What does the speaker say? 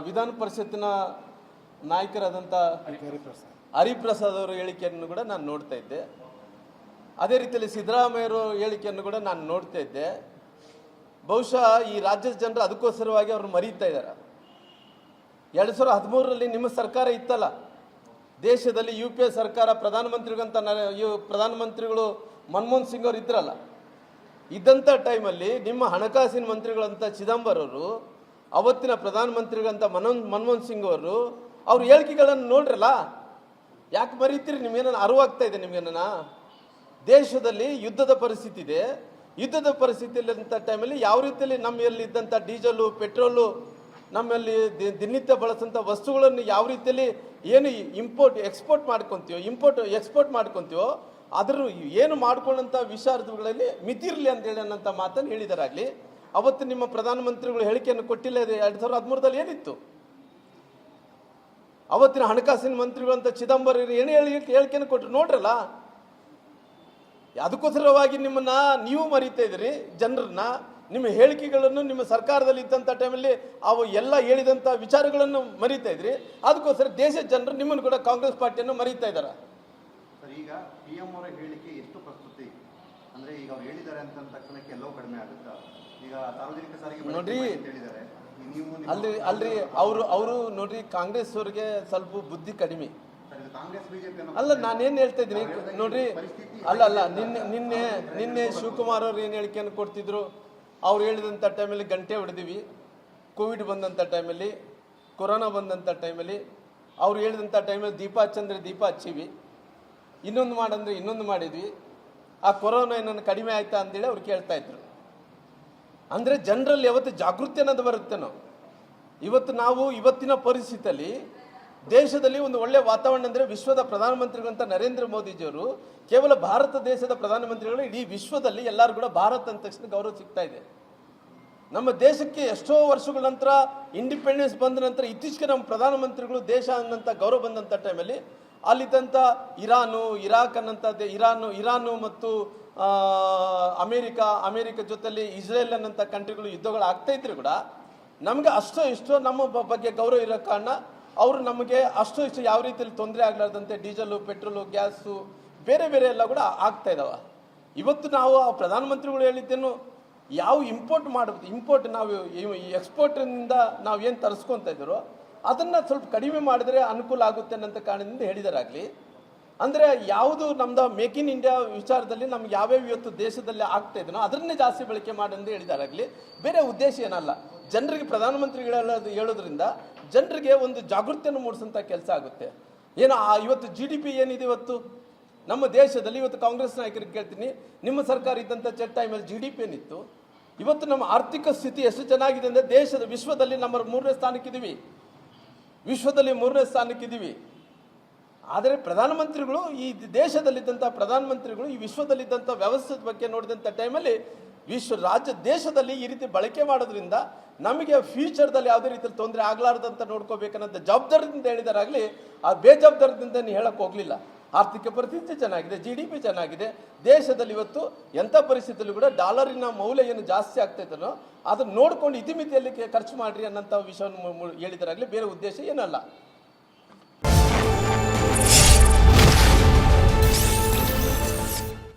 ವಿಧಾನ ಪರಿಷತ್ತಿನ ನಾಯಕರಾದಂಥ ಹರಿಪ್ರಸಾದ್ ಅವರ ಹೇಳಿಕೆಯನ್ನು ಕೂಡ ನಾನು ನೋಡ್ತಾ ಇದ್ದೆ. ಅದೇ ರೀತಿಯಲ್ಲಿ ಸಿದ್ದರಾಮಯ್ಯರ ಹೇಳಿಕೆಯನ್ನು ಕೂಡ ನಾನು ನೋಡ್ತಾ ಇದ್ದೆ. ಬಹುಶಃ ಈ ರಾಜ್ಯದ ಜನರು ಅದಕ್ಕೋಸ್ಕರವಾಗಿ ಅವ್ರನ್ನ ಮರೀತಾ ಇದ್ದಾರೆ. 2013ರಲ್ಲಿ ನಿಮ್ಮ ಸರ್ಕಾರ ಇತ್ತಲ್ಲ, ದೇಶದಲ್ಲಿ UPA ಸರ್ಕಾರ, ಪ್ರಧಾನಮಂತ್ರಿಗಳು ಮನಮೋಹನ್ ಸಿಂಗ್ ಅವರು ಇದ್ರಲ್ಲ, ಇದ್ದಂಥ ಟೈಮಲ್ಲಿ ನಿಮ್ಮ ಹಣಕಾಸಿನ ಮಂತ್ರಿಗಳಂತ ಚಿದಂಬರಂ ಅವರು, ಅವತ್ತಿನ ಪ್ರಧಾನಮಂತ್ರಿಗಳಂತ ಮನಮೋಹನ್ ಸಿಂಗ್ ಅವರು ಅವ್ರ ಹೇಳಿಕೆಗಳನ್ನು ನೋಡ್ರಲ್ಲ. ಯಾಕೆ ಮರೀತೀರಿ? ನಿಮ್ಗೇನ ಅರಿವಾಗ್ತಾ ಇದೆ ನಿಮ್ಗೇನ? ದೇಶದಲ್ಲಿ ಯುದ್ಧದ ಪರಿಸ್ಥಿತಿ ಇದೆ. ಯುದ್ಧದ ಪರಿಸ್ಥಿತಿಯಲ್ಲಿದ್ದಂಥ ಟೈಮಲ್ಲಿ ಯಾವ ರೀತಿಯಲ್ಲಿ ನಮ್ಮಲ್ಲಿ ಇದ್ದಂಥ ಡೀಸೆಲು, ಪೆಟ್ರೋಲು, ನಮ್ಮಲ್ಲಿ ದಿನನಿತ್ಯ ಬಳಸಂಥ ವಸ್ತುಗಳನ್ನು ಯಾವ ರೀತಿಯಲ್ಲಿ ಏನು ಎಕ್ಸ್ಪೋರ್ಟ್ ಮಾಡ್ಕೊತೀವೋ ಅದ್ರ ಏನು ಮಾಡ್ಕೊಳ್ಳೋಂಥ ವಿಚಾರಗಳಲ್ಲಿ ಮಿತಿ ಇರಲಿ ಅಂತೇಳಿ ಅನ್ನೋಂಥ ಮಾತನ್ನು ಹೇಳಿದಾರಾಗಲಿ. ಅವತ್ತು ನಿಮ್ಮ ಪ್ರಧಾನಮಂತ್ರಿಗಳು ಹೇಳಿಕೆಯನ್ನು ಕೊಟ್ಟಿಲ್ಲ. 2013ರಲ್ಲಿ ಏನಿತ್ತು? ಅವತ್ತಿನ ಹಣಕಾಸಿನ ಮಂತ್ರಿಗಳಂತ ಚಿದಂಬರಂ ಏನು ಹೇಳಿಕೆಯನ್ನು ಕೊಟ್ಟರು ನೋಡ್ರಲ್ಲ. ಅದಕ್ಕೋಸ್ಕರವಾಗಿ ನಿಮ್ಮನ್ನ ನೀವು ಮರೀತಾ ಇದ್ದೀರಿ ಜನರನ್ನ. ನಿಮ್ಮ ಹೇಳಿಕೆಗಳನ್ನು ನಿಮ್ಮ ಸರ್ಕಾರದಲ್ಲಿ ಇದ್ದಂಥ ಟೈಮಲ್ಲಿ ಅವು ಎಲ್ಲ ಹೇಳಿದಂಥ ವಿಚಾರಗಳನ್ನು ಮರೀತಾ ಇದ್ರಿ. ಅದಕ್ಕೋಸ್ಕರ ದೇಶದ ಜನರು ನಿಮ್ಮನ್ನು ಕೂಡ ಕಾಂಗ್ರೆಸ್ ಪಾರ್ಟಿಯನ್ನು ಮರೀತಾ ಇದ್ದಾರೆ. ಈಗ PM ಅವರ ಹೇಳಿಕೆ ಎಷ್ಟು ಪ್ರಸ್ತುತಿ ಅಂದ್ರೆ ಈಗ ಅವ್ರು ಹೇಳಿದ್ದಾರೆ ಅಂತ ತಕ್ಷಣಕ್ಕೆ ಎಲ್ಲವೂ ಕಡಿಮೆ ಆಗುತ್ತಾ? ಈಗ ಸಾರ್ವಜನಿಕ ಸಾರಿಗೆ ನೋಡ್ರಿ, ಅಲ್ರಿ ಅವರು ನೋಡ್ರಿ, ಕಾಂಗ್ರೆಸ್ ಅವರಿಗೆ ಸ್ವಲ್ಪ ಬುದ್ಧಿ ಕಡಿಮೆ ಅಲ್ಲ. ನಾನೇನು ಹೇಳ್ತಾ ಇದ್ದೀನಿ ನೋಡ್ರಿ, ಅಲ್ಲ ನಿನ್ನೆ ಶಿವಕುಮಾರ್ ಅವ್ರು ಏನು ಹೇಳಿಕೆಯನ್ನು ಕೊಡ್ತಿದ್ರು. ಅವ್ರು ಹೇಳಿದಂಥ ಟೈಮಲ್ಲಿ ಗಂಟೆ ಹೊಡೆದಿವಿ. ಕೋವಿಡ್ ಬಂದಂಥ ಟೈಮಲ್ಲಿ, ಕೊರೋನಾ ಬಂದಂಥ ಟೈಮಲ್ಲಿ ಅವ್ರು ಹೇಳಿದಂಥ ಟೈಮಲ್ಲಿ ದೀಪ ಹಚ್ಚಂದ್ರೆ ದೀಪ ಹಚ್ಚಿವಿ, ಇನ್ನೊಂದು ಮಾಡಂದ್ರೆ ಇನ್ನೊಂದು ಮಾಡಿದ್ವಿ. ಆ ಕೊರೋನಾ ಏನನ್ನು ಕಡಿಮೆ ಆಯ್ತಾ ಅಂತೇಳಿ ಅವ್ರು ಕೇಳ್ತಾ ಇದ್ರು. ಅಂದರೆ ಜನರಲ್ಲಿ ಯಾವತ್ತು ಜಾಗೃತಿ ಅನ್ನೋದು ಬರುತ್ತೇನೋ. ಇವತ್ತಿನ ಪರಿಸ್ಥಿತಿಯಲ್ಲಿ ದೇಶದಲ್ಲಿ ಒಂದು ಒಳ್ಳೆಯ ವಾತಾವರಣ ಅಂದರೆ ವಿಶ್ವದ ಪ್ರಧಾನಮಂತ್ರಿಗಳಂತ ನರೇಂದ್ರ ಮೋದಿಜಿಯವರು ಕೇವಲ ಭಾರತ ದೇಶದ ಪ್ರಧಾನಮಂತ್ರಿಗಳು, ಇಡೀ ವಿಶ್ವದಲ್ಲಿ ಎಲ್ಲರೂ ಕೂಡ ಭಾರತ ಅಂದ ತಕ್ಷಣ ಗೌರವ ಸಿಗ್ತಾ ಇದೆ. ನಮ್ಮ ದೇಶಕ್ಕೆ ಎಷ್ಟೋ ವರ್ಷಗಳ ನಂತರ ಇಂಡಿಪೆಂಡೆನ್ಸ್ ಬಂದ ನಂತರ ಇತ್ತೀಚೆಗೆ ನಮ್ಮ ಪ್ರಧಾನಮಂತ್ರಿಗಳು ದೇಶ ಅನ್ನಂಥ ಗೌರವ ಬಂದಂಥ ಟೈಮಲ್ಲಿ ಅಲ್ಲಿದ್ದಂಥ ಇರಾಕ್ ಅನ್ನಂಥದ್ದು ಇರಾನು ಮತ್ತು ಅಮೇರಿಕ ಜೊತೆಲಿ ಇಸ್ರೇಲ್ ಅನ್ನಂಥ ಕಂಟ್ರಿಗಳು ಯುದ್ಧಗಳು ಆಗ್ತಾ ಇದ್ರು ಕೂಡ ನಮಗೆ ಅಷ್ಟೋ ನಮ್ಮ ಬಗ್ಗೆ ಗೌರವ ಇರೋ ಕಾರಣ ಅವರು ನಮಗೆ ಅಷ್ಟೋ ಯಾವ ರೀತಿಯಲ್ಲಿ ತೊಂದರೆ ಆಗಲಾರ್ದಂತೆ ಡೀಸೆಲು, ಪೆಟ್ರೋಲು, ಗ್ಯಾಸು ಬೇರೆ ಎಲ್ಲ ಕೂಡ ಆಗ್ತಾ ಇದಾವ. ಇವತ್ತು ನಾವು ಆ ಪ್ರಧಾನಮಂತ್ರಿಗಳು ಹೇಳಿದ್ದೇನು, ಯಾವ ಇಂಪೋರ್ಟ್ ನಾವು ಎಕ್ಸ್ಪೋರ್ಟ್ನಿಂದ ನಾವು ಏನು ತರಿಸ್ಕೊತಾ ಇದ್ದೀರೋ ಅದನ್ನು ಸ್ವಲ್ಪ ಕಡಿಮೆ ಮಾಡಿದ್ರೆ ಅನುಕೂಲ ಆಗುತ್ತೆ ಅನ್ನೋಂಥ ಕಾರಣದಿಂದ ಹೇಳಿದಾರಾಗಲಿ. ಅಂದರೆ ಯಾವುದು ನಮ್ದು ಮೇಕ್ ಇನ್ ಇಂಡಿಯಾ ವಿಚಾರದಲ್ಲಿ ನಮ್ಗೆ ಯಾವ್ಯಾವ ಇವತ್ತು ದೇಶದಲ್ಲಿ ಆಗ್ತಾ ಇದನೋ ಅದನ್ನೇ ಜಾಸ್ತಿ ಬಳಕೆ ಮಾಡಂದು ಹೇಳಿದಾರಾಗಲಿ. ಬೇರೆ ಉದ್ದೇಶ ಏನಲ್ಲ. ಜನರಿಗೆ ಪ್ರಧಾನಮಂತ್ರಿಗಳು ಹೇಳೋದ್ರಿಂದ ಜನರಿಗೆ ಒಂದು ಜಾಗೃತಿಯನ್ನು ಮೂಡಿಸೋಂಥ ಕೆಲಸ ಆಗುತ್ತೆ. ಏನೋ ಇವತ್ತು GDP ಏನಿದೆ ಇವತ್ತು ನಮ್ಮ ದೇಶದಲ್ಲಿ, ಇವತ್ತು ಕಾಂಗ್ರೆಸ್ ನಾಯಕರಿಗೆ ಕೇಳ್ತೀನಿ, ನಿಮ್ಮ ಸರ್ಕಾರ ಇದ್ದಂಥ ಟೈಮಲ್ಲಿ GDP ಏನಿತ್ತು? ಇವತ್ತು ನಮ್ಮ ಆರ್ಥಿಕ ಸ್ಥಿತಿ ಎಷ್ಟು ಚೆನ್ನಾಗಿದೆ ಅಂದರೆ ವಿಶ್ವದಲ್ಲಿ ನಮ್ಮ 3ನೇ ಸ್ಥಾನಕ್ಕಿದ್ದೀವಿ. ಆದರೆ ಪ್ರಧಾನಮಂತ್ರಿಗಳು, ಈ ದೇಶದಲ್ಲಿದ್ದಂಥ ಪ್ರಧಾನಮಂತ್ರಿಗಳು ಈ ವಿಶ್ವದಲ್ಲಿದ್ದಂಥ ವ್ಯವಸ್ಥೆ ಬಗ್ಗೆ ನೋಡಿದಂಥ ಟೈಮಲ್ಲಿ ದೇಶದಲ್ಲಿ ಈ ರೀತಿ ಬಳಕೆ ಮಾಡೋದ್ರಿಂದ ನಮಗೆ ಫ್ಯೂಚರ್ದಲ್ಲಿ ಯಾವುದೇ ರೀತಿಯಲ್ಲಿ ತೊಂದರೆ ಆಗಲಾರ್ದಂತ ನೋಡ್ಕೋಬೇಕನ್ನೋಂಥ ಜವಾಬ್ದಾರಿಯಿಂದ ಹೇಳಿದಾರಾಗಲಿ. ಆ ಬೇಜವಾಬ್ದಾರದಿಂದ ನೀವು ಹೇಳಕ್ಕೆ ಹೋಗಲಿಲ್ಲ. ಆರ್ಥಿಕ ಪರಿಸ್ಥಿತಿ ಚೆನ್ನಾಗಿದೆ, GDP ಚೆನ್ನಾಗಿದೆ. ದೇಶದಲ್ಲಿ ಇವತ್ತು ಎಂಥ ಪರಿಸ್ಥಿತಿಯಲ್ಲೂ ಕೂಡ ಡಾಲರಿನ ಮೌಲ್ಯ ಏನು ಜಾಸ್ತಿ ಆಗ್ತೈತನೋ ಅದನ್ನು ನೋಡ್ಕೊಂಡು ಇತಿಮಿತಿಯಲ್ಲಿ ಖರ್ಚು ಮಾಡಿರಿ ಅನ್ನೋಂಥ ವಿಷಯವನ್ನು ಹೇಳಿದಾರಾಗಲಿ. ಬೇರೆ ಉದ್ದೇಶ ಏನಲ್ಲ.